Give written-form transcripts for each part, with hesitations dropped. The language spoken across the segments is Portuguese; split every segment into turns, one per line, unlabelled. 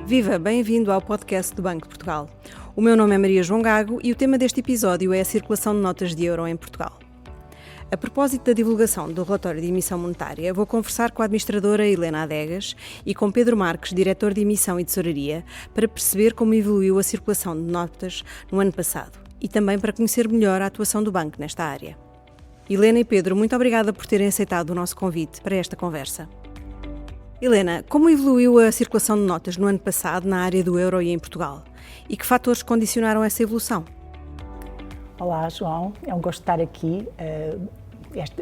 Viva, bem-vindo ao podcast do Banco de Portugal. O meu nome é Maria João Gago e o tema deste episódio é a circulação de notas de euro em Portugal. A propósito da divulgação do relatório de emissão monetária, vou conversar com a administradora Helena Adegas e com Pedro Marques, diretor de emissão e tesouraria, para perceber como evoluiu a circulação de notas no ano passado e também para conhecer melhor a atuação do banco nesta área. Helena e Pedro, muito obrigada por terem aceitado o nosso convite para esta conversa. Helena, como evoluiu a circulação de notas no ano passado na área do euro e em Portugal? E que fatores condicionaram essa evolução?
Olá, João. É um gosto estar aqui,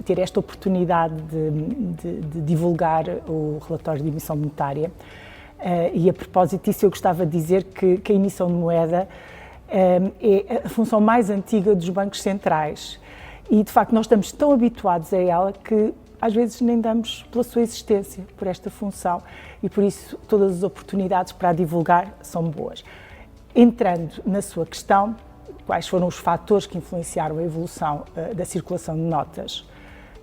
ter esta oportunidade de divulgar o relatório de emissão monetária. E a propósito disso, eu gostava de dizer que a emissão de moeda é a função mais antiga dos bancos centrais. E, de facto, nós estamos tão habituados a ela que às vezes nem damos pela sua existência, por esta função, e por isso todas as oportunidades para a divulgar são boas. Entrando na sua questão, quais foram os fatores que influenciaram a evolução da circulação de notas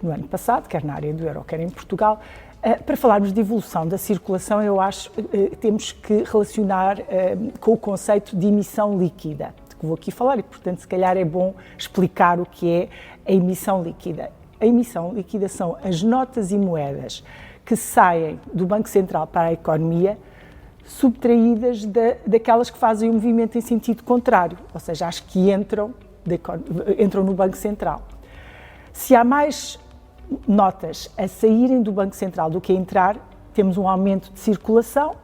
no ano passado, quer na área do euro, quer em Portugal. Para falarmos de evolução da circulação, eu acho que temos que relacionar com o conceito de emissão líquida, que vou aqui falar, e portanto se calhar é bom explicar o que é a emissão líquida. A emissão líquida são as notas e moedas que saem do Banco Central para a economia, subtraídas daquelas que fazem o movimento em sentido contrário, ou seja, as que entram no Banco Central. Se há mais notas a saírem do Banco Central do que a entrar, temos um aumento de circulação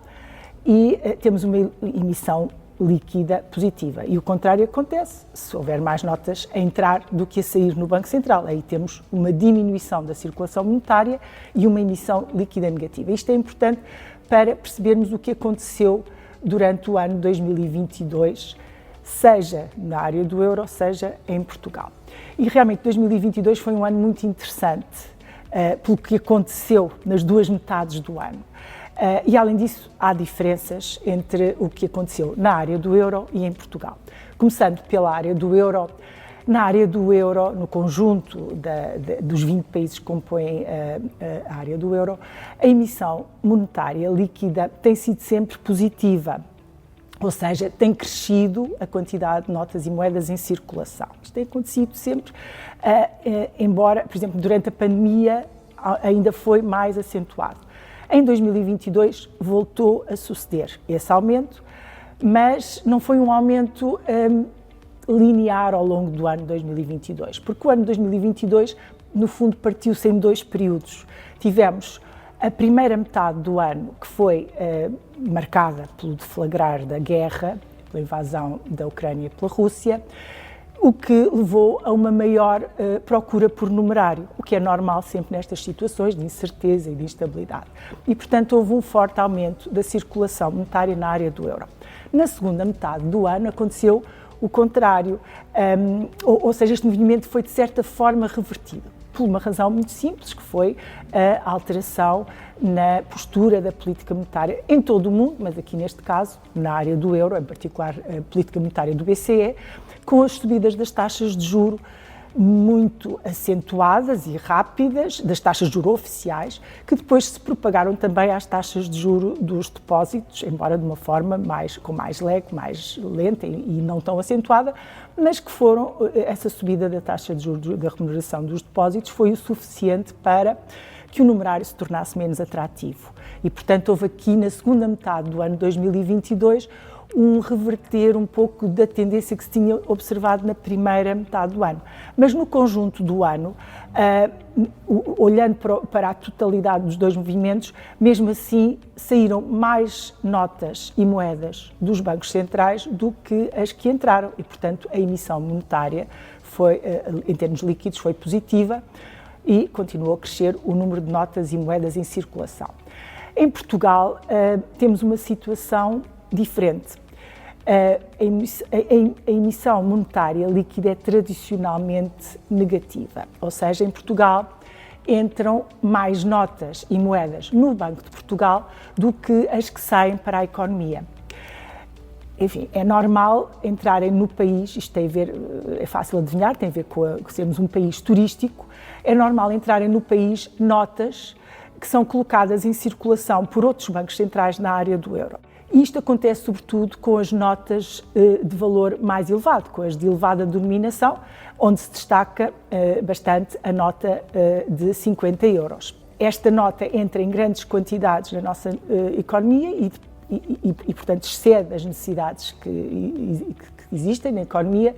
e temos uma emissão líquida positiva. E o contrário acontece se houver mais notas a entrar do que a sair no Banco Central. Aí temos uma diminuição da circulação monetária e uma emissão líquida negativa. Isto é importante para percebermos o que aconteceu durante o ano 2022, seja na área do euro, seja em Portugal. E realmente 2022 foi um ano muito interessante pelo que aconteceu nas duas metades do ano. E, além disso, há diferenças entre o que aconteceu na área do euro e em Portugal. Começando pela área do euro, na área do euro, no conjunto dos 20 países que compõem a área do euro, a emissão monetária líquida tem sido sempre positiva, ou seja, tem crescido a quantidade de notas e moedas em circulação. Isto tem acontecido sempre, embora, por exemplo, durante a pandemia ainda foi mais acentuado. Em 2022 voltou a suceder esse aumento, mas não foi um aumento linear ao longo do ano 2022, porque o ano 2022, no fundo, partiu-se em dois períodos. Tivemos a primeira metade do ano, que foi marcada pelo deflagrar da guerra, pela invasão da Ucrânia pela Rússia, o que levou a uma maior procura por numerário, o que é normal sempre nestas situações de incerteza e de instabilidade. E, portanto, houve um forte aumento da circulação monetária na área do euro. Na segunda metade do ano aconteceu o contrário, ou seja, este movimento foi de certa forma revertido, por uma razão muito simples, que foi a alteração na postura da política monetária em todo o mundo, mas aqui neste caso, na área do euro, em particular a política monetária do BCE, com as subidas das taxas de juro muito acentuadas e rápidas, das taxas de juro oficiais, que depois se propagaram também às taxas de juro dos depósitos, embora de uma forma com mais lag, mais lenta e não tão acentuada, mas que essa subida da taxa de juros da remuneração dos depósitos foi o suficiente para que o numerário se tornasse menos atrativo. E, portanto, houve aqui na segunda metade do ano 2022 um reverter um pouco da tendência que se tinha observado na primeira metade do ano. Mas no conjunto do ano, olhando para a totalidade dos dois movimentos, mesmo assim saíram mais notas e moedas dos bancos centrais do que as que entraram e, portanto, a emissão monetária foi, em termos líquidos, foi positiva e continuou a crescer o número de notas e moedas em circulação. Em Portugal, temos uma situação diferente. A emissão monetária líquida é tradicionalmente negativa, ou seja, em Portugal entram mais notas e moedas no Banco de Portugal do que as que saem para a economia. Enfim, é normal entrarem no país, isto tem a ver, é fácil adivinhar, tem a ver com sermos um país turístico, é normal entrarem no país notas que são colocadas em circulação por outros bancos centrais na área do euro. Isto acontece sobretudo com as notas de valor mais elevado, com as de elevada denominação, onde se destaca bastante a nota de 50 euros. Esta nota entra em grandes quantidades na nossa economia e, portanto, excede as necessidades que existem na economia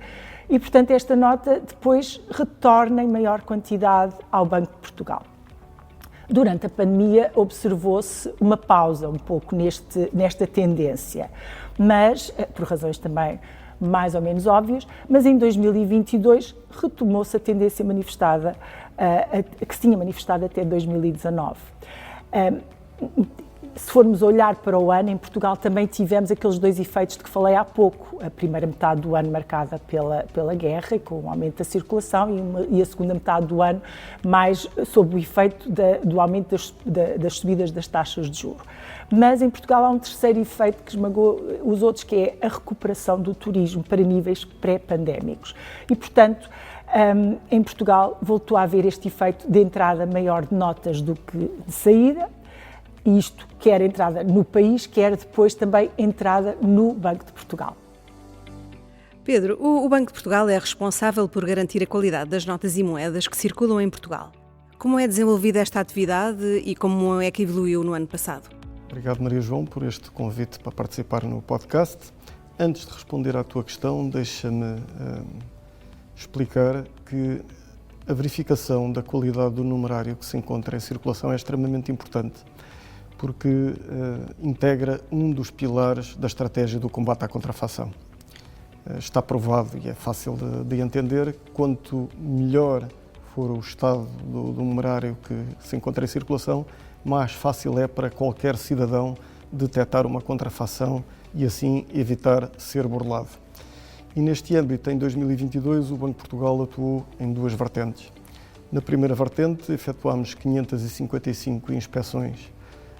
e, portanto, esta nota depois retorna em maior quantidade ao Banco de Portugal. Durante a pandemia observou-se uma pausa um pouco nesta tendência, mas, por razões também mais ou menos óbvias, mas em 2022 retomou-se a tendência manifestada, que se tinha manifestado até 2019. Se formos olhar para o ano, em Portugal também tivemos aqueles dois efeitos de que falei há pouco. A primeira metade do ano marcada pela guerra, com o aumento da circulação, e a segunda metade do ano mais sob o efeito do aumento das subidas das taxas de juros. Mas em Portugal há um terceiro efeito que esmagou os outros, que é a recuperação do turismo para níveis pré-pandémicos. E, portanto, em Portugal voltou a haver este efeito de entrada maior de notas do que de saída, isto quer entrada no país, quer depois também entrada no Banco de Portugal.
Pedro, o Banco de Portugal é responsável por garantir a qualidade das notas e moedas que circulam em Portugal. Como é desenvolvida esta atividade e como é que evoluiu no ano passado?
Obrigado, Maria João, por este convite para participar no podcast. Antes de responder à tua questão, deixa-me explicar que a verificação da qualidade do numerário que se encontra em circulação é extremamente importante, porque integra um dos pilares da estratégia do combate à contrafação. Está provado e é fácil de entender, quanto melhor for o estado do numerário que se encontra em circulação, mais fácil é para qualquer cidadão detectar uma contrafação e assim evitar ser burlado. E neste âmbito, em 2022, o Banco de Portugal atuou em duas vertentes. Na primeira vertente, efetuámos 555 inspeções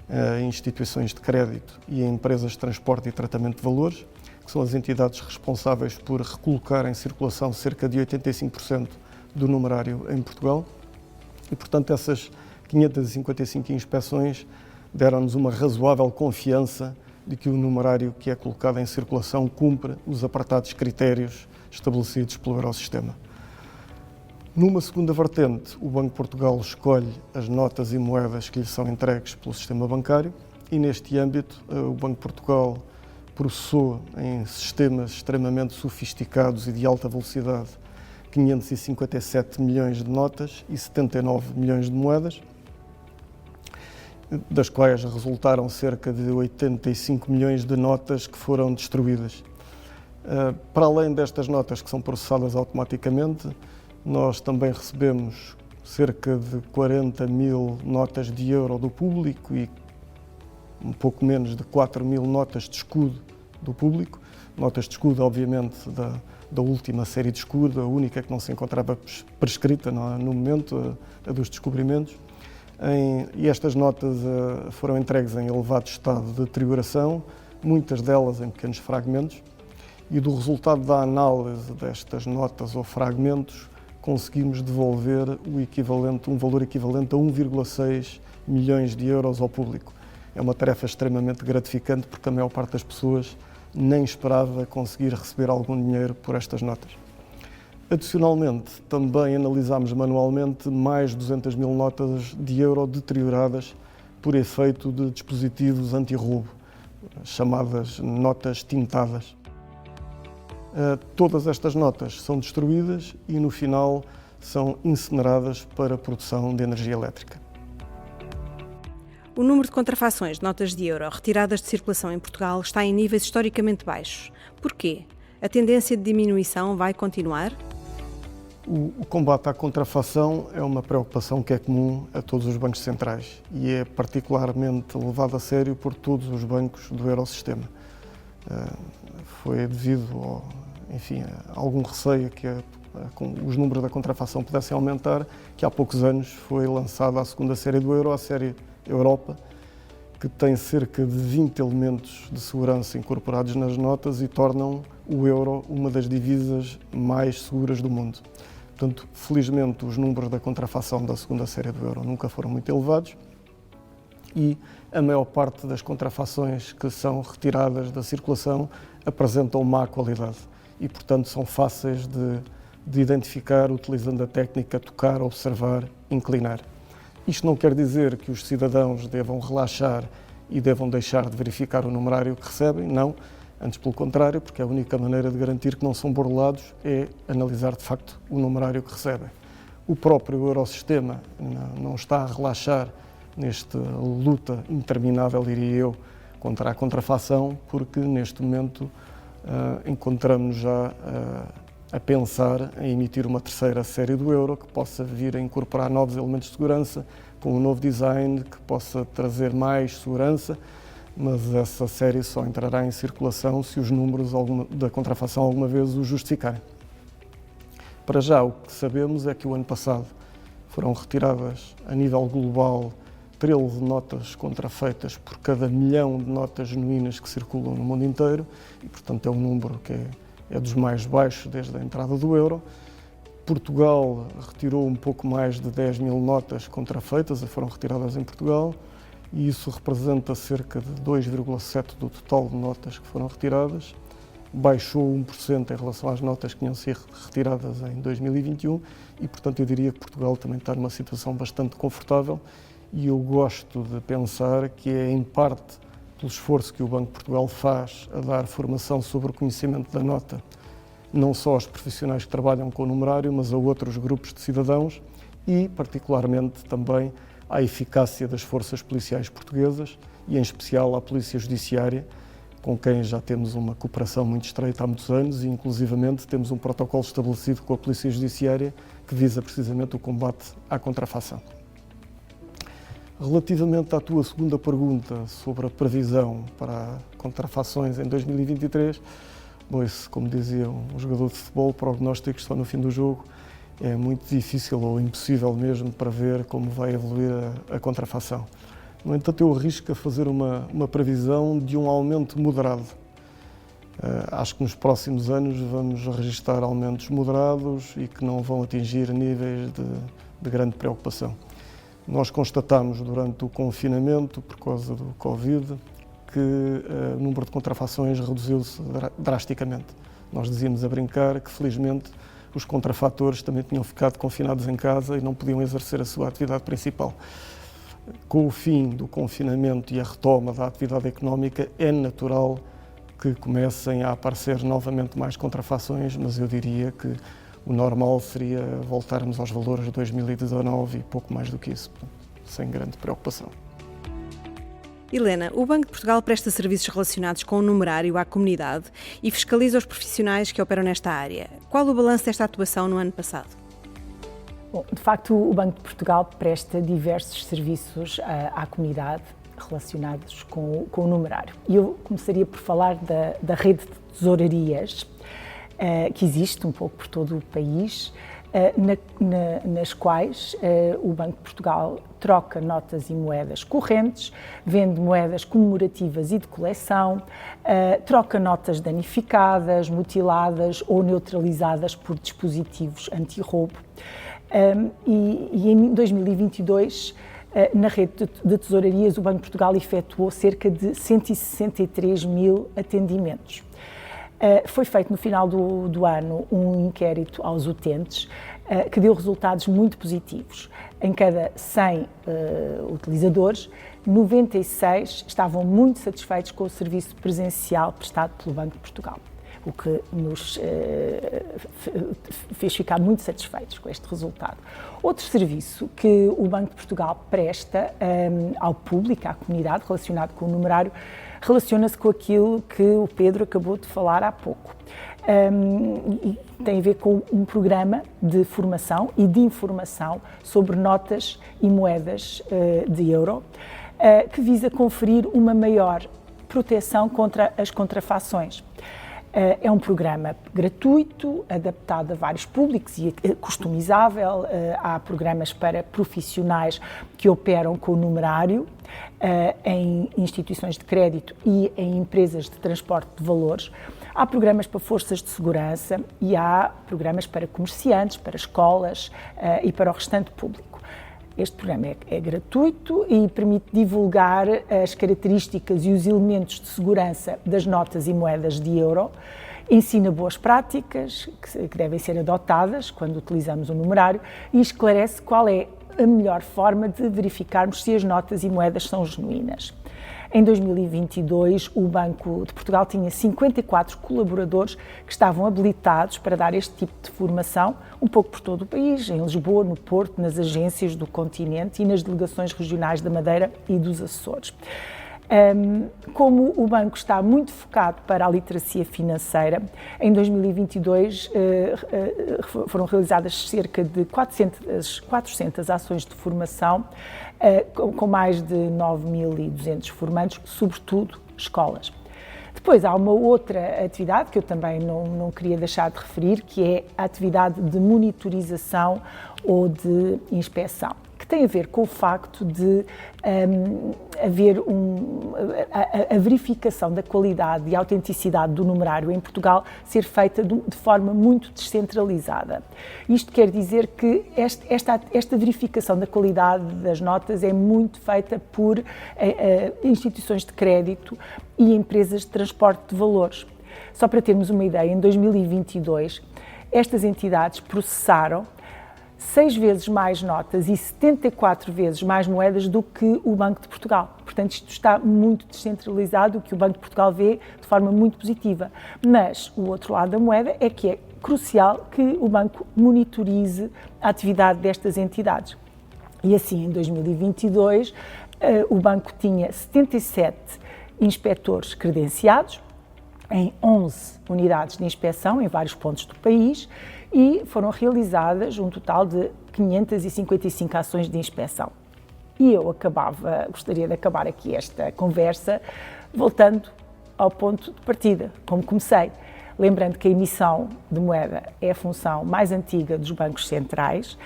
a instituições de crédito e a empresas de transporte e tratamento de valores, que são as entidades responsáveis por recolocar em circulação cerca de 85% do numerário em Portugal. E, portanto, essas 555 inspeções deram-nos uma razoável confiança de que o numerário que é colocado em circulação cumpre os apertados critérios estabelecidos pelo Eurosistema. Numa segunda vertente, o Banco de Portugal escolhe as notas e moedas que lhe são entregues pelo sistema bancário e, neste âmbito, o Banco de Portugal processou em sistemas extremamente sofisticados e de alta velocidade 557 milhões de notas e 79 milhões de moedas, das quais resultaram cerca de 85 milhões de notas que foram destruídas. Para além destas notas que são processadas automaticamente, nós também recebemos cerca de 40 mil notas de euro do público e um pouco menos de 4 mil notas de escudo do público. Notas de escudo, obviamente, da última série de escudo, a única que não se encontrava prescrita no momento, a dos descobrimentos. E estas notas foram entregues em elevado estado de deterioração, muitas delas em pequenos fragmentos, e do resultado da análise destas notas ou fragmentos, conseguimos devolver um valor equivalente a 1,6 milhões de euros ao público. É uma tarefa extremamente gratificante, porque a maior parte das pessoas nem esperava conseguir receber algum dinheiro por estas notas. Adicionalmente, também analisámos manualmente mais de 200 mil notas de euro deterioradas por efeito de dispositivos anti-roubo, chamadas notas tintadas. Todas estas notas são destruídas e, no final, são incineradas para a produção de energia elétrica.
O número de contrafações de notas de euro retiradas de circulação em Portugal está em níveis historicamente baixos. Porquê? A tendência de diminuição vai continuar?
O combate à contrafação é uma preocupação que é comum a todos os bancos centrais e é particularmente levado a sério por todos os bancos do Eurosistema. Foi devido a algum receio que os números da contrafação pudessem aumentar, que há poucos anos foi lançada a segunda série do euro, a série Europa, que tem cerca de 20 elementos de segurança incorporados nas notas e tornam o euro uma das divisas mais seguras do mundo. Portanto, felizmente, os números da contrafação da segunda série do euro nunca foram muito elevados e a maior parte das contrafações que são retiradas da circulação apresentam má qualidade e, portanto, são fáceis de identificar utilizando a técnica tocar, observar, inclinar. Isto não quer dizer que os cidadãos devam relaxar e devam deixar de verificar o numerário que recebem, não. Antes, pelo contrário, porque a única maneira de garantir que não são burlados é analisar, de facto, o numerário que recebem. O próprio Eurosistema não está a relaxar nesta luta interminável, diria eu, contra a contrafação, porque neste momento encontramos já a pensar em emitir uma terceira série do euro que possa vir a incorporar novos elementos de segurança, com um novo design que possa trazer mais segurança, mas essa série só entrará em circulação se os números da contrafação alguma vez o justificarem. Para já, o que sabemos é que o ano passado foram retiradas, a nível global, 13 notas contrafeitas por cada milhão de notas genuínas que circulam no mundo inteiro e, portanto, é um número que é dos mais baixos desde a entrada do euro. Portugal retirou um pouco mais de 10 mil notas contrafeitas, foram retiradas em Portugal, e isso representa cerca de 2,7% do total de notas que foram retiradas. Baixou 1% em relação às notas que tinham sido retiradas em 2021 e, portanto, eu diria que Portugal também está numa situação bastante confortável e eu gosto de pensar que é, em parte, pelo esforço que o Banco de Portugal faz a dar formação sobre o conhecimento da nota, não só aos profissionais que trabalham com o numerário, mas a outros grupos de cidadãos e, particularmente, também à eficácia das forças policiais portuguesas e, em especial, à Polícia Judiciária, com quem já temos uma cooperação muito estreita há muitos anos e, inclusivamente, temos um protocolo estabelecido com a Polícia Judiciária que visa precisamente o combate à contrafação. Relativamente à tua segunda pergunta sobre a previsão para contrafações em 2023, pois, como dizia um jogador de futebol, prognósticos só no fim do jogo, é muito difícil ou impossível mesmo prever como vai evoluir a contrafação. No entanto, eu arrisco a fazer uma previsão de um aumento moderado. Acho que nos próximos anos vamos registrar aumentos moderados e que não vão atingir níveis de grande preocupação. Nós constatamos durante o confinamento, por causa do Covid, que o número de contrafações reduziu-se drasticamente. Nós dizíamos a brincar que, felizmente, os contrafatores também tinham ficado confinados em casa e não podiam exercer a sua atividade principal. Com o fim do confinamento e a retoma da atividade económica, é natural que comecem a aparecer novamente mais contrafações, mas eu diria que o normal seria voltarmos aos valores de 2019 e pouco mais do que isso, sem grande preocupação.
Helena, o Banco de Portugal presta serviços relacionados com o numerário à comunidade e fiscaliza os profissionais que operam nesta área. Qual o balanço desta atuação no ano passado?
Bom, de facto, o Banco de Portugal presta diversos serviços à comunidade relacionados com o numerário. E eu começaria por falar da rede de tesourarias que existe um pouco por todo o país, nas quais o Banco de Portugal troca notas e moedas correntes, vende moedas comemorativas e de coleção, troca notas danificadas, mutiladas ou neutralizadas por dispositivos anti-roubo. E em 2022, na rede de tesourarias, o Banco de Portugal efetuou cerca de 163 mil atendimentos. Foi feito no final do ano um inquérito aos utentes que deu resultados muito positivos. Em cada 100 utilizadores, 96 estavam muito satisfeitos com o serviço presencial prestado pelo Banco de Portugal, o que nos fez ficar muito satisfeitos com este resultado. Outro serviço que o Banco de Portugal presta ao público, à comunidade, relacionado com o numerário, relaciona-se com aquilo que o Pedro acabou de falar há pouco. E tem a ver com um programa de formação e de informação sobre notas e moedas de euro, que visa conferir uma maior proteção contra as contrafações. É um programa gratuito, adaptado a vários públicos e customizável. Há programas para profissionais que operam com o numerário em instituições de crédito e em empresas de transporte de valores. Há programas para forças de segurança e há programas para comerciantes, para escolas e para o restante público. Este programa é gratuito e permite divulgar as características e os elementos de segurança das notas e moedas de euro, ensina boas práticas que devem ser adotadas quando utilizamos o numerário e esclarece qual é a melhor forma de verificarmos se as notas e moedas são genuínas. Em 2022, o Banco de Portugal tinha 54 colaboradores que estavam habilitados para dar este tipo de formação, um pouco por todo o país, em Lisboa, no Porto, nas agências do continente e nas delegações regionais da Madeira e dos Açores. Como o banco está muito focado para a literacia financeira, em 2022 foram realizadas cerca de 400 ações de formação, com mais de 9.200 formandos, sobretudo escolas. Depois há uma outra atividade que eu também não queria deixar de referir, que é a atividade de monitorização ou de inspeção, que tem a ver com o facto de haver a verificação da qualidade e autenticidade do numerário em Portugal ser feita de forma muito descentralizada. Isto quer dizer que esta verificação da qualidade das notas é muito feita por instituições de crédito e empresas de transporte de valores. Só para termos uma ideia, em 2022, estas entidades processaram 6 vezes mais notas e 74 vezes mais moedas do que o Banco de Portugal. Portanto, isto está muito descentralizado, o que o Banco de Portugal vê de forma muito positiva. Mas o outro lado da moeda é que é crucial que o banco monitorize a atividade destas entidades. E assim, em 2022, o banco tinha 77 inspectores credenciados em 11 unidades de inspeção em vários pontos do país e foram realizadas um total de 555 ações de inspeção. E eu gostaria de acabar aqui esta conversa voltando ao ponto de partida, como comecei, lembrando que a emissão de moeda é a função mais antiga dos bancos centrais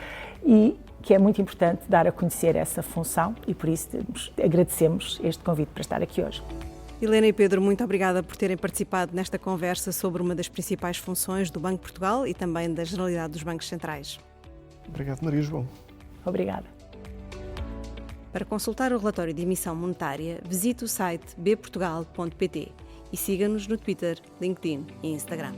e que é muito importante dar a conhecer essa função e por isso agradecemos este convite para estar aqui hoje.
Helena e Pedro, muito obrigada por terem participado nesta conversa sobre uma das principais funções do Banco de Portugal e também da Generalidade dos Bancos Centrais.
Obrigado, Maria João.
Obrigada.
Para consultar o relatório de emissão monetária, visite o site bportugal.pt e siga-nos no Twitter, LinkedIn e Instagram.